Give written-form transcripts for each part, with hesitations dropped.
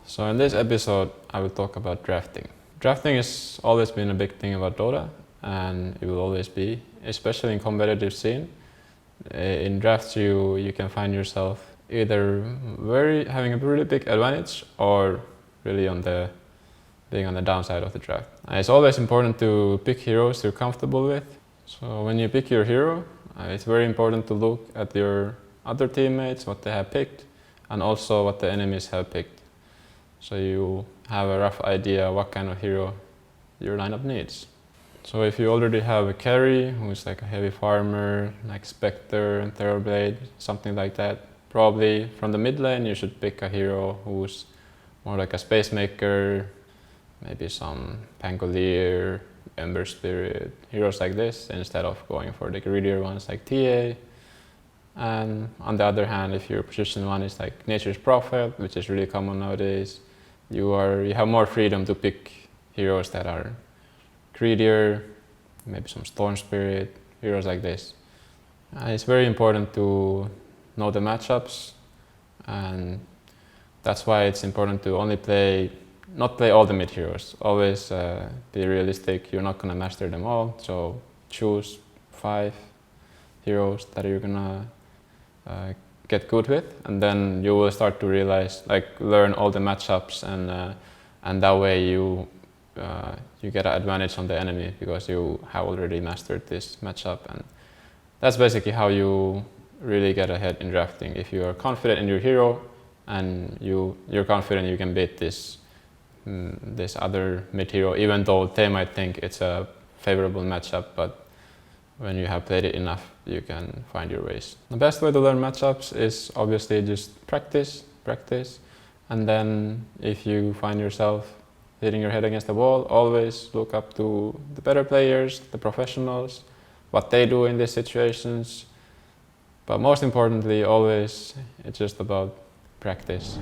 So in this episode, I will talk about drafting. Drafting has always been a big thing about Dota, and it will always be, especially in competitive scene. In drafts, you can find yourself either having a really big advantage or really being on the downside of the draft. And it's always important to pick heroes you're comfortable with. So when you pick your hero, it's very important to look at your other teammates, what they have picked, and also what the enemies have picked. So you have a rough idea what kind of hero your lineup needs. So if you already have a carry who's like a heavy farmer, like Spectre and Terrorblade, something like that, probably from the mid lane you should pick a hero who's more like a Space Maker, maybe some Pangolier, Ember Spirit, heroes like this, instead of going for the greedier ones like TA. And on the other hand, if your position one is like Nature's Prophet, which is really common nowadays, you have more freedom to pick heroes that are greedier, maybe some Storm Spirit, heroes like this. It's very important to know the matchups, and that's why it's important to not play all the mid heroes. Always be realistic, you're not gonna master them all, so choose 5 heroes that you're gonna get good with, and then you will start to realize, learn all the matchups, and that way you get an advantage on the enemy because you have already mastered this matchup, and that's basically how you really get ahead in drafting. If you are confident in your hero and you're confident you can beat this other mid hero, even though they might think it's a favorable matchup, but when you have played it enough, you can find your ways. The best way to learn matchups is obviously just practice, and then if you find yourself hitting your head against the wall, always look up to the better players, the professionals, what they do in these situations. But most importantly, always, it's just about practice.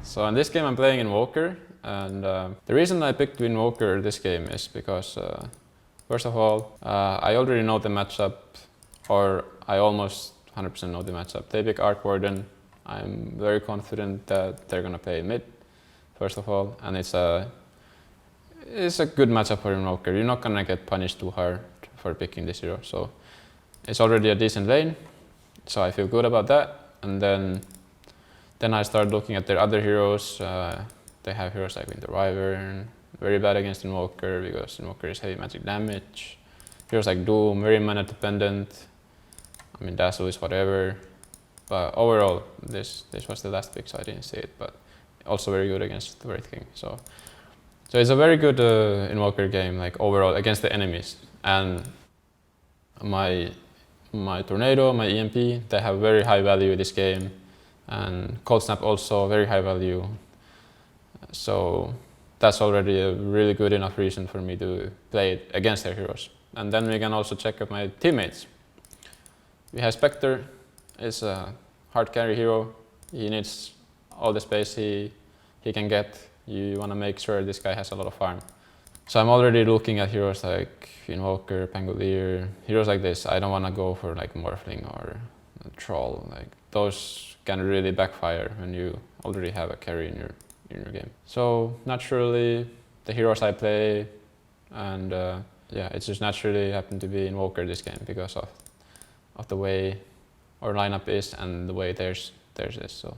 So in this game I'm playing Invoker, and the reason I picked Invoker this game is because first of all, I already know the matchup, or I almost 100% know the matchup. They pick Arc Warden. I'm very confident that they're gonna play mid, first of all, and it's a good matchup for Invoker. You're not gonna get punished too hard for picking this hero, so it's already a decent lane, so I feel good about that. And then I start looking at their other heroes. They have heroes like Winter Wyvern, very bad against Invoker because Invoker is heavy magic damage. Heroes like Doom, very mana dependent. I mean, Dazzle is whatever. But overall, this was the last pick, so I didn't see it. But also very good against the Wraith King. So it's a very good Invoker game, like overall against the enemies. And my Tornado, my EMP, they have very high value in this game, and Cold Snap also very high value. So that's already a really good enough reason for me to play it against their heroes. And then we can also check out my teammates. We have Spectre, is a hard carry hero. He needs all the space he can get. You want to make sure this guy has a lot of farm. So I'm already looking at heroes like Invoker, Pangolier, heroes like this. I don't want to go for like Morphling or a Troll. Like those can really backfire when you already have a carry in your game. So naturally, the heroes I play, and yeah, it just naturally happened to be Invoker this game because of the way our lineup is and the way theirs is. So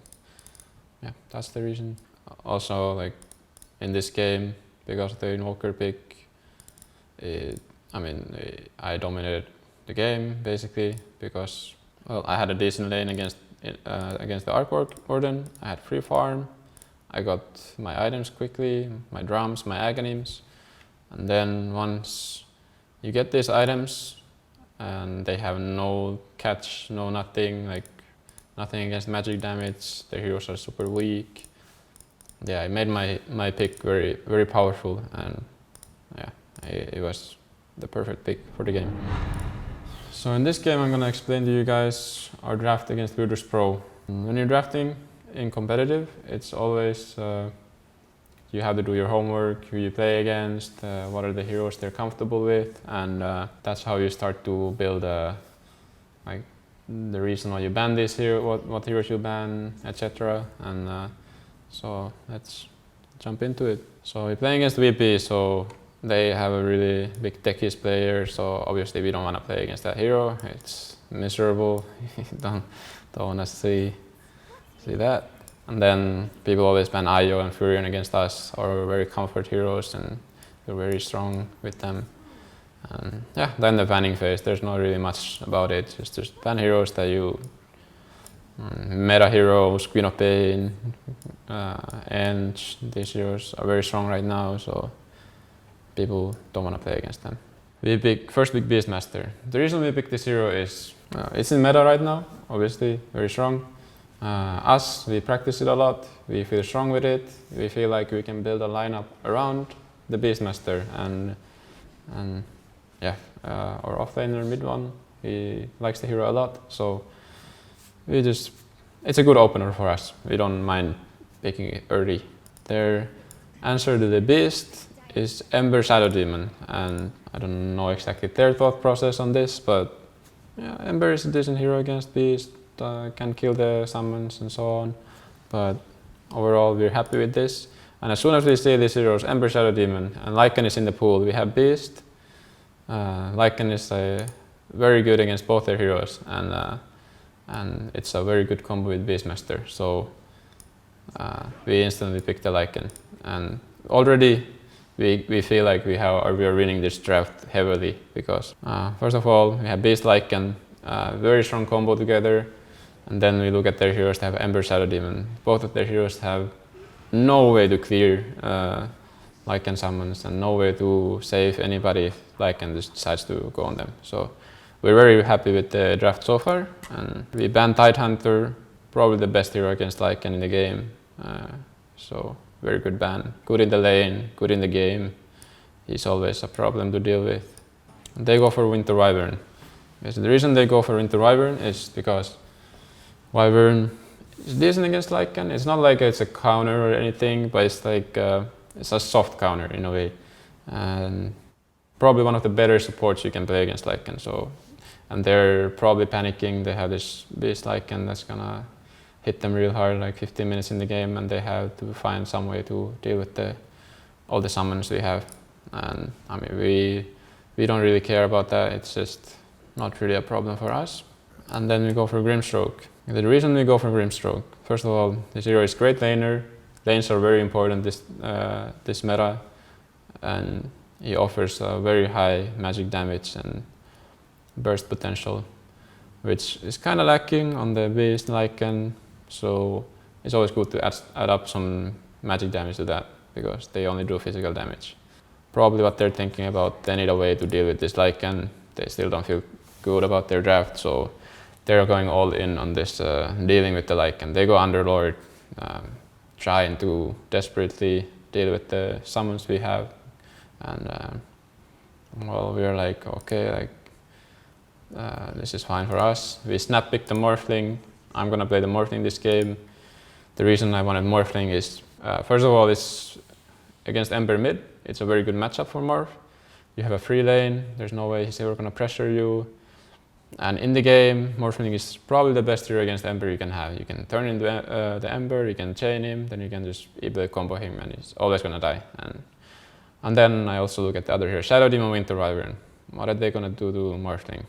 yeah, that's the reason. Also, like in this game, because of the Invoker pick, I dominated the game basically because, well, I had a decent lane against the Arc Warden. I had free farm. I got my items quickly, my drums, my Aghanims, and then once you get these items and they have no catch, no nothing, like nothing against magic damage, their heroes are super weak. Yeah, I made my pick very, very powerful, and yeah, it was the perfect pick for the game. So in this game I'm gonna explain to you guys our draft against Virtus Pro. When you're drafting in competitive, it's always you have to do your homework, who you play against, what are the heroes they're comfortable with, and that's how you start to build like the reason why you ban this hero, what heroes you ban, etc. And So let's jump into it. So we're playing against VP, so they have a really big techies player, so obviously we don't want to play against that hero. It's miserable. don't want to see that. And then people always ban Io and Furion against us, our very comfort heroes, and we're very strong with them. And yeah, then the banning phase, there's not really much about it. It's just ban heroes that you meta heroes, Queen of Pain, and these heroes are very strong right now, so people don't want to play against them. We pick first pick Beastmaster. The reason we picked this hero is it's in meta right now, obviously very strong. We practice it a lot. We feel strong with it. We feel like we can build a lineup around the Beastmaster, and yeah, our offlaner mid one, he likes the hero a lot, so it's a good opener for us. We don't mind picking it early. Their answer to the Beast is Ember Shadow Demon, and I don't know exactly their thought process on this, but yeah, Ember is a decent hero against Beast, can kill the summons and so on, but overall we're happy with this. And as soon as we see these heroes, Ember Shadow Demon and Lycan is in the pool, we have Beast. Lycan is very good against both their heroes, and it's a very good combo with Beastmaster, so we instantly picked the Lycan. And already we feel like we are winning this draft heavily, because first of all we have Beast Lycan, very strong combo together, and then we look at their heroes. They have Ember Shadow Demon. Both of their heroes have no way to clear Lycan summons and no way to save anybody if Lycan just decides to go on them. So we're very happy with the draft so far, and we banned Tidehunter, probably the best hero against Lycan in the game. So very good ban, good in the lane, good in the game. He's always a problem to deal with. They go for Winter Wyvern. Yes, the reason they go for Winter Wyvern is because Wyvern is decent against Lycan. It's not like it's a counter or anything, but it's like it's a soft counter in a way, and probably one of the better supports you can play against Lycan. So, and they're probably panicking. They have this Beast Lycan that's gonna hit them real hard, like 15 minutes in the game, and they have to find some way to deal with all the summons we have. And I mean, we don't really care about that. It's just not really a problem for us. And then we go for Grimstroke. The reason we go for Grimstroke, first of all, this hero is great laner. Lanes are very important this meta, and he offers a very high magic damage and burst potential, which is kind of lacking on the Beast Lycan. So it's always good to add up some magic damage to that, because they only do physical damage. Probably what they're thinking about, they need a way to deal with this Lycan. They still don't feel good about their draft, so they're going all in on this dealing with the Lycan. They go Underlord, trying to desperately deal with the summons we have, and well, we're like, okay, like this is fine for us. We snap pick the Morphling. I'm gonna play the Morphling this game. The reason I wanted Morphling is, first of all, it's against Ember mid. It's a very good matchup for Morph. You have a free lane. There's no way he's ever gonna pressure you. And in the game, Morphling is probably the best hero against Ember you can have. You can turn into the Ember, you can chain him, then you can just E-blade combo him, and he's always gonna die. And then I also look at the other hero, Shadow Demon, Winter Wyvern. What are they gonna do to Morphling?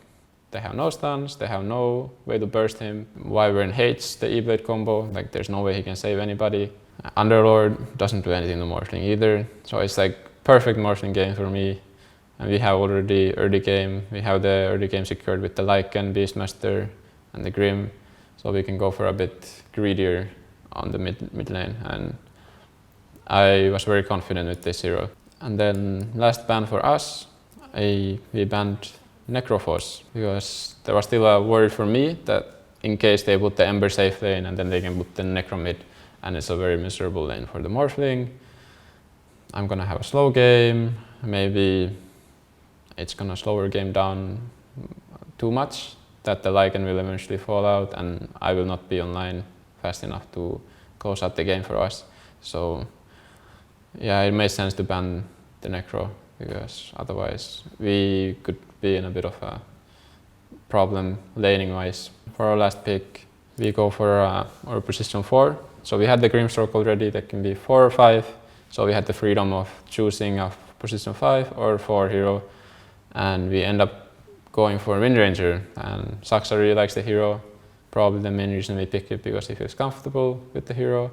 They have no stuns, they have no way to burst him. Wyvern hates the E-blade combo, like there's no way he can save anybody. Underlord doesn't do anything to Morphling either, so it's like perfect Morphling game for me. And we have already early game. We have the early game secured with the Lycan, Beastmaster, and the Grim, so we can go for a bit greedier on the mid lane. And I was very confident with this hero. And then last ban for us, we banned Necrophos, because there was still a worry for me that in case they put the Ember safe lane and then they can put the Necro mid, and it's a very miserable lane for the Morphling. I'm gonna have a slow game, maybe it's gonna slow our game down too much, that the Lycan will eventually fall out and I will not be online fast enough to close out the game for us. So yeah, it made sense to ban the Necro, because otherwise we could be in a bit of a problem laning wise. For our last pick, we go for our position 4. So we had the Grimstroke already, that can be 4 or 5. So we had the freedom of choosing a position 5 or 4 hero, and we end up going for Wind Ranger. And Saksa really likes the hero. Probably the main reason we pick it because he feels comfortable with the hero.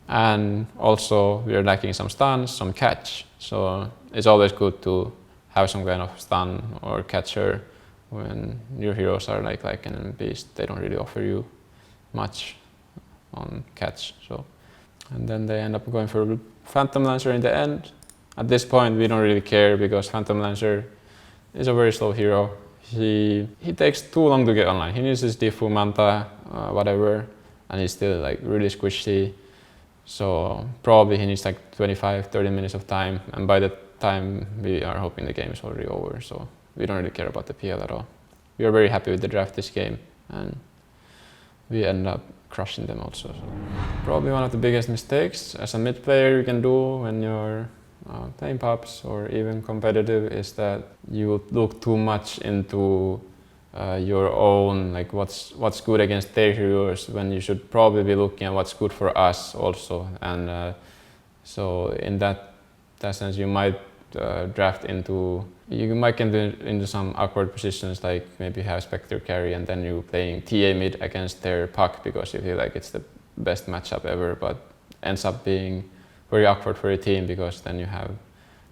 And also we are lacking some stuns, some catch. So it's always good to have some kind of stun or catcher when your heroes are like Lycan and Beast. They don't really offer you much on catch. So, and then they end up going for Phantom Lancer in the end. At this point we don't really care because Phantom Lancer is a very slow hero. He takes too long to get online. He needs his Diffu, Manta, whatever, and he's still like really squishy. So probably he needs like 25-30 minutes of time, and by the time we are hoping the game is already over. So we don't really care about the PL at all. We are very happy with the draft this game, and we end up crushing them also. So probably one of the biggest mistakes as a mid player you can do when you're playing pubs or even competitive is that you look too much into your own, like what's good against their heroes, when you should probably be looking at what's good for us also. And so in that sense you might draft into, you might get into some awkward positions, like maybe have Spectre carry and then you playing TA mid against their puck because you feel like it's the best matchup ever, but ends up being very awkward for your team because then you have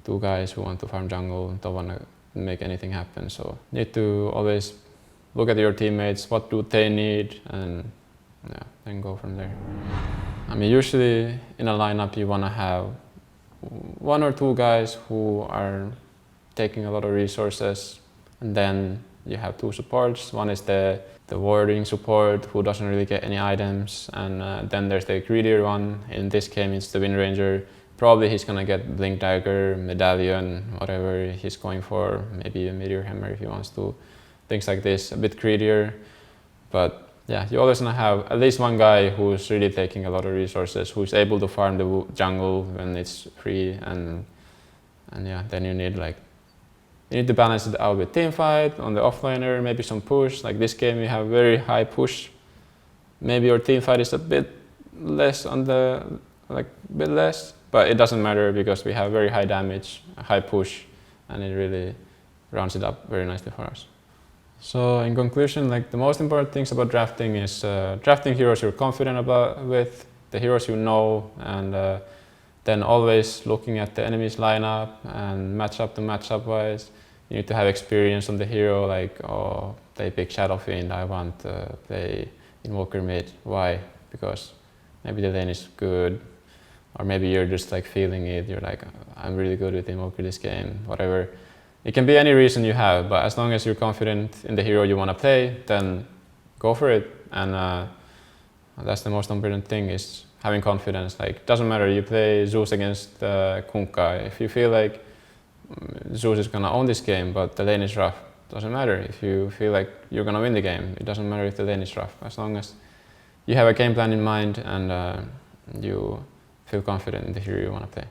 2 guys who want to farm jungle and don't want to make anything happen. So you need to always look at your teammates, what do they need, and yeah, then go from there. I mean, usually in a lineup you want to have 1 or 2 guys who are taking a lot of resources, and then you have 2 supports. One is the warding support who doesn't really get any items, and then there's the greedier one. In this game it's the Wind Ranger. Probably he's gonna get Blink Dagger, Medallion, whatever he's going for, maybe a Meteor Hammer if he wants to. Things like this, a bit greedier. But yeah, you always wanna have at least 1 guy who's really taking a lot of resources, who's able to farm the jungle when it's free, and yeah, then you need to balance it out with teamfight on the offlaner, maybe some push. Like this game we have very high push. Maybe your teamfight is a bit less on the, bit less, but it doesn't matter because we have very high damage, high push, and it really rounds it up very nicely for us. So in conclusion, like the most important things about drafting is drafting heroes you're confident with, the heroes you know, and then always looking at the enemy's lineup and matchup to matchup wise. You need to have experience on the hero, like, oh, they pick Shadowfiend, I want to play Invoker mid. Why? Because maybe the lane is good, or maybe you're just like feeling it, you're like, I'm really good with Invoker this game, whatever. It can be any reason you have, but as long as you're confident in the hero you want to play, then go for it. And that's the most important thing, is having confidence. Like, doesn't matter, you play Zeus against Kunkka. If you feel like Zeus is gonna own this game, but the lane is rough, doesn't matter. If you feel like you're gonna win the game, it doesn't matter if the lane is rough. As long as you have a game plan in mind and you feel confident in the hero you wanna play.